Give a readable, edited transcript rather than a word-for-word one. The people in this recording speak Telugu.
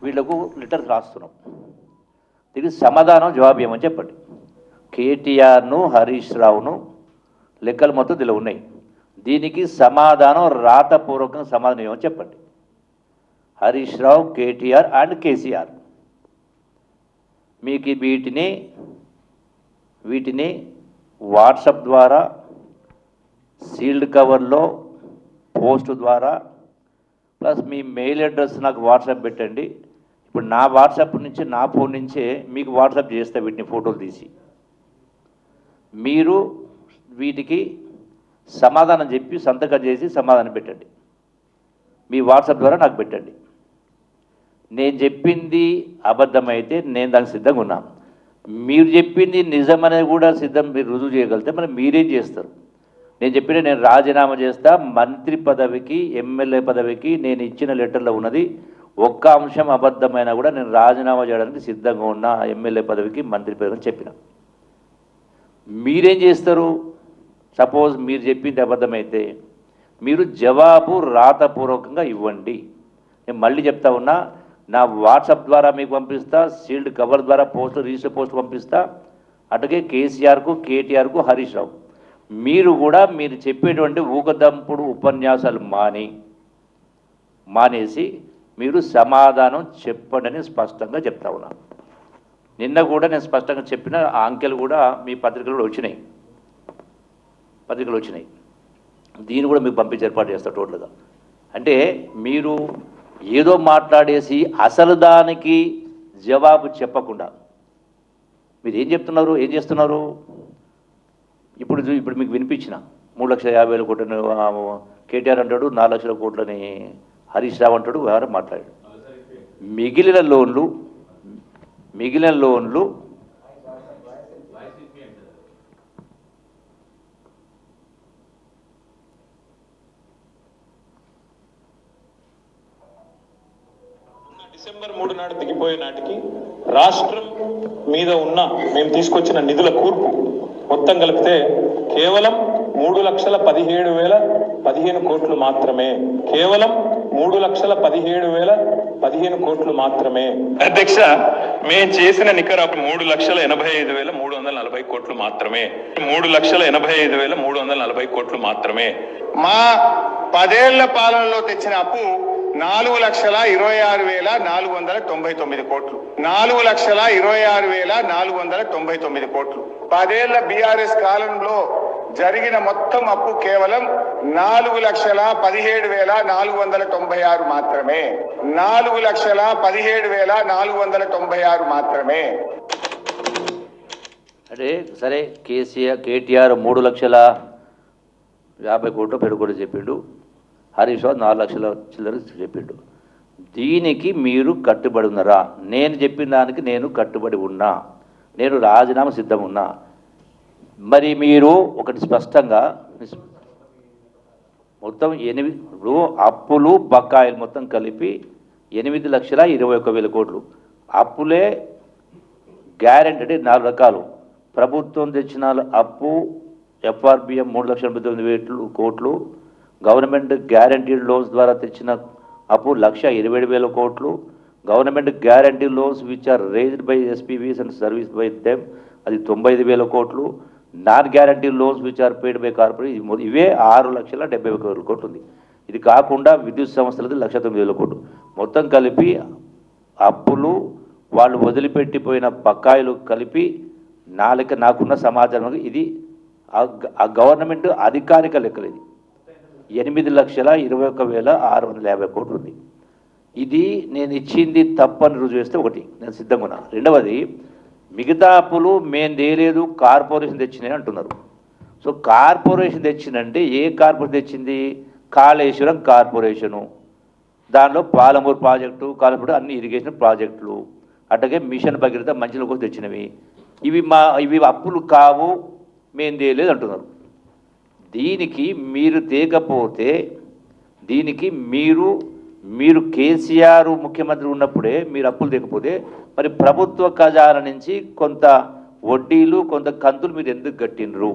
వీళ్లకు లెటర్ రాస్తున్నాం. దీనికి సమాధానం జవాబు ఏమని చెప్పండి. కేటీఆర్ను హరీష్ రావును లెక్కలు మొత్తం దీనిలో ఉన్నాయి. దీనికి సమాధానం రాతపూర్వకంగా సమాధానం ఏమని చెప్పండి. హరీష్ రావు, కేటీఆర్ అండ్ కేసీఆర్ మీకు వీటిని వాట్సాప్ ద్వారా, సీల్డ్ కవర్లో, పోస్ట్ ద్వారా, ప్లస్ మీ మెయిల్ అడ్రస్ నాకు వాట్సాప్ పెట్టండి. ఇప్పుడు నా వాట్సాప్ నుంచి, నా ఫోన్ నుంచే మీకు వాట్సాప్ చేస్తే వీటిని ఫోటోలు తీసి మీరు వీటికి సమాధానం చెప్పి సంతకం చేసి సమాధానం పెట్టండి. మీ వాట్సాప్ ద్వారా నాకు పెట్టండి. నేను చెప్పింది అబద్ధమైతే నేను దానికి సిద్ధంగా ఉన్నా. మీరు చెప్పింది నిజమనేది కూడా మీరు రుజువు చేయగలిగితే మరి మీరేం చేస్తారు. నేను రాజీనామా చేస్తా, మంత్రి పదవికి, ఎమ్మెల్యే పదవికి నేను ఇచ్చిన లెటర్లో ఉన్నది ఒక్క అంశం అబద్ధమైనా కూడా నేను రాజీనామా చేయడానికి సిద్ధంగా ఉన్నా, ఎమ్మెల్యే పదవికి, మంత్రి పదవికి చెప్పిన. మీరేం చేస్తారు. సపోజ్ మీరు చెప్పింది అబద్ధమైతే మీరు జవాబు రాతపూర్వకంగా ఇవ్వండి. నేను మళ్ళీ చెప్తా ఉన్నా, నా వాట్సాప్ ద్వారా మీకు పంపిస్తా, సీల్డ్ కవర్ ద్వారా రిజిస్టర్ పోస్ట్ పంపిస్తా. అటుగే కేసీఆర్కు, కేటీఆర్కు, హరీష్ రావు మీరు కూడా మీరు చెప్పేటువంటి ఊకదంపుడు ఉపన్యాసాలు మానేసి మీరు సమాధానం చెప్పండి స్పష్టంగా చెప్తా ఉన్నాను. నిన్న కూడా నేను స్పష్టంగా చెప్పిన ఆ అంకెలు కూడా మీ పత్రికలు వచ్చినాయి. దీన్ని కూడా మీకు పంపించి ఏర్పాటు చేస్తారు టోటల్గా. అంటే మీరు ఏదో మాట్లాడేసి అసలు దానికి జవాబు చెప్పకుండా మీరు ఏం చేస్తున్నారు. ఇప్పుడు మీకు వినిపించిన 3,50,000 కోట్లని కేటీఆర్ అంటాడు, 4 లక్షల కోట్లని హరీష్ రావు అంటాడు, ఎవరు మాట్లాడాడు. మిగిలిన లోన్లు డిసెంబర్ 3 నాడు దిగిపోయే నాటికి రాష్ట్రం మీద ఉన్న మేము తీసుకొచ్చిన నిధుల కూర్పు మొత్తం కలిపితే కేవలం 3,17,015 కోట్లు మాత్రమే. కేవలం 3,17,015 కోట్లు మాత్రమే. అధ్యక్ష, మేము చేసిన నికరాపు 3,85,340 కోట్లు మాత్రమే. 3,85,340 కోట్లు మాత్రమే. మా 10 ఏళ్ల పాలనలో తెచ్చిన అప్పు 4,26,499 కోట్లు. 4,26,499 కోట్లు. 10 ఏళ్ల బీఆర్ఎస్ కాలంలో జరిగిన మొత్తం అప్పు కేవలం 4,17,496 మాత్రమే. 4,17,496 మాత్రమే. అంటే సరే, కేటీఆర్ 3,50,000 కోట్లు పెరుగుడు చెప్పిండు, హరీష్ రావు 4 లక్షల చిల్లర చెప్పిండు. దీనికి మీరు కట్టుబడి ఉన్నారా? నేను చెప్పిన దానికి నేను కట్టుబడి ఉన్నా, నేను రాజీనామా సిద్ధం ఉన్నా. మరి మీరు ఒకటి స్పష్టంగా మొత్తం 8 అప్పులు బకాయిలు మొత్తం కలిపి 8,21,000 కోట్లు. అప్పులే గ్యారెంటీ అంటే 4 రకాలు. ప్రభుత్వం తెచ్చిన అప్పు ఎఫ్ఆర్బిఎం 3,89,000 కోట్లు, గవర్నమెంట్ గ్యారంటీడ్ లోన్స్ ద్వారా తెచ్చిన అప్పు 1,27,000 కోట్లు, government guarantee loans which are raised by SPVs and service by them అది 95,000 కోట్లు, non guarantee loans which are paid by corporate ఇవే 6,70,000 కోట్లు ఉంది. ఇది కాకుండా విద్యుత్ సంస్థలది 1,09,000 కోట్లు. మొత్తం కలిపి అప్పులు, వాళ్ళు వదిలిపెట్టిపోయిన బకాయిలు కలిపి నాకున్న సమాచారం ఇది ఆ గవర్నమెంట్ అధికారిక లెక్కలు. ఇది 8,21,650 కోట్లు ఉంది. ఇది నేను ఇచ్చింది తప్పని రుజువు చేస్తే ఒకటి నేను సిద్ధంగా ఉన్నాను. రెండవది, మిగతా అప్పులు మేము తేలేదు, కార్పొరేషన్ తెచ్చినాయి అంటున్నారు. సో కార్పొరేషన్ తెచ్చిందంటే ఏ కార్పొరేషన్ తెచ్చింది? కాళేశ్వరం కార్పొరేషను, దానిలో పాలమూరు ప్రాజెక్టు, కాలపూడి అన్ని ఇరిగేషన్ ప్రాజెక్టులు, అట్లాగే మిషన్ భగీరథ మంచిల కోసం తెచ్చినవి. ఇవి అప్పులు కావు, మేము తేలేదు అంటున్నారు. దీనికి మీరు తేకపోతే దీనికి మీరు కేసీఆర్ ముఖ్యమంత్రి ఉన్నప్పుడే మీరు అప్పులు తేకపోతే మరి ప్రభుత్వ ఖజానా నుంచి కొంత వడ్డీలు, కొంత కంతులు మీరు ఎందుకు కట్టినరు?